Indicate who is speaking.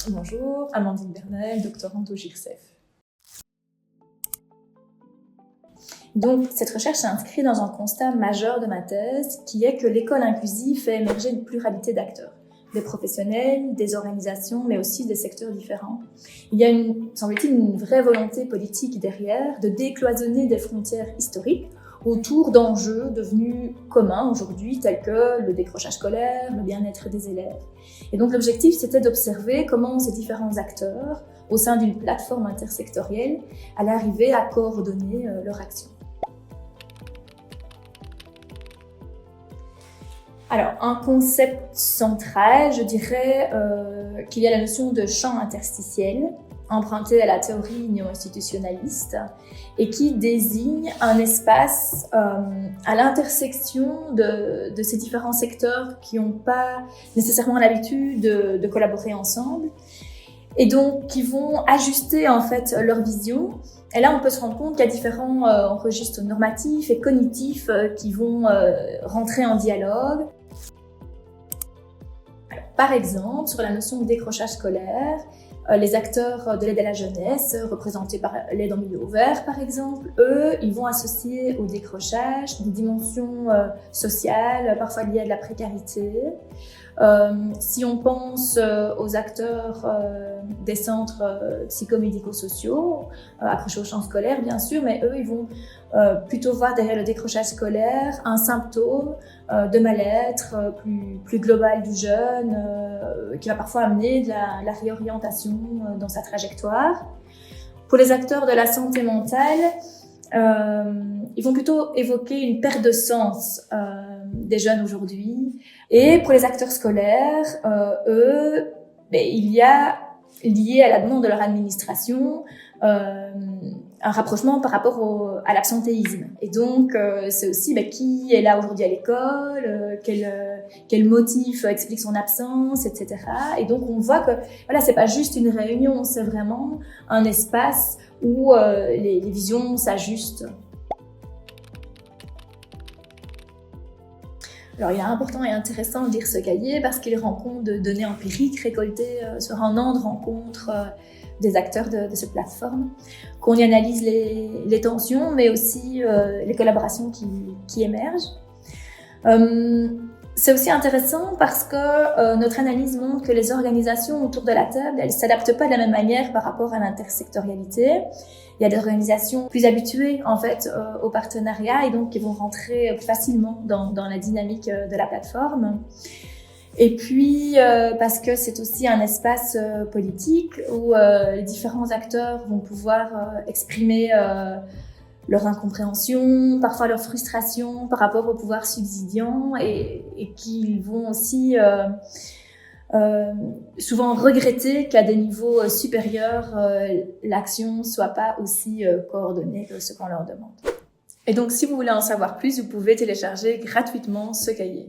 Speaker 1: Bonjour, Amandine Bernel, doctorante au GIRCEF. Donc, cette recherche s'inscrit dans un constat majeur de ma thèse, qui est que l'école inclusive fait émerger une pluralité d'acteurs, des professionnels, des organisations, mais aussi des secteurs différents. Il y a, semble-t-il, une vraie volonté politique derrière de décloisonner des frontières historiques autour d'enjeux devenus communs aujourd'hui, tels que le décrochage scolaire, le bien-être des élèves. Et donc l'objectif, c'était d'observer comment ces différents acteurs, au sein d'une plateforme intersectorielle, allaient arriver à coordonner leur action. Alors, un concept central, je dirais qu'il y a la notion de champ interstitiel, emprunté à la théorie néo-institutionnaliste, et qui désigne un espace à l'intersection de ces différents secteurs qui n'ont pas nécessairement l'habitude de collaborer ensemble, et donc qui vont ajuster en fait leur vision. Et là, on peut se rendre compte qu'il y a différents registres normatifs et cognitifs qui vont rentrer en dialogue. Alors, par exemple, sur la notion de décrochage scolaire, les acteurs de l'aide à la jeunesse, représentés par l'aide en milieu ouvert par exemple, eux, ils vont associer au décrochage des dimensions sociales, parfois liées à de la précarité. Si on pense aux acteurs des centres psychomédico-sociaux, accrochés au champ scolaire bien sûr, mais eux, ils vont plutôt voir derrière le décrochage scolaire un symptôme de mal-être plus global du jeune, qui va parfois amener de la réorientation dans sa trajectoire. Pour les acteurs de la santé mentale, ils vont plutôt évoquer une perte de sens des jeunes aujourd'hui. Et pour les acteurs scolaires, eux, il y a lié à la demande de leur administration un rapprochement par rapport à l'absentéisme. Et donc, c'est aussi qui est là aujourd'hui à l'école, quel motif explique son absence, etc. Et donc, on voit que voilà, c'est pas juste une réunion, c'est vraiment un espace où les visions s'ajustent. Alors, il est important et intéressant de lire ce cahier parce qu'il rend compte de données empiriques récoltées sur un an de rencontres des acteurs de cette plateforme, qu'on y analyse les tensions, mais aussi les collaborations qui émergent. C'est aussi intéressant parce que notre analyse montre que les organisations autour de la table, elles ne s'adaptent pas de la même manière par rapport à l'intersectorialité. Il y a des organisations plus habituées en fait au partenariat et donc qui vont rentrer plus facilement dans la dynamique de la plateforme. Et puis parce que c'est aussi un espace politique où les différents acteurs vont pouvoir exprimer leur incompréhension, parfois leur frustration par rapport au pouvoir subsidiant et qu'ils vont aussi souvent regretter qu'à des niveaux supérieurs, l'action ne soit pas aussi coordonnée que ce qu'on leur demande. Et donc, si vous voulez en savoir plus, vous pouvez télécharger gratuitement ce cahier.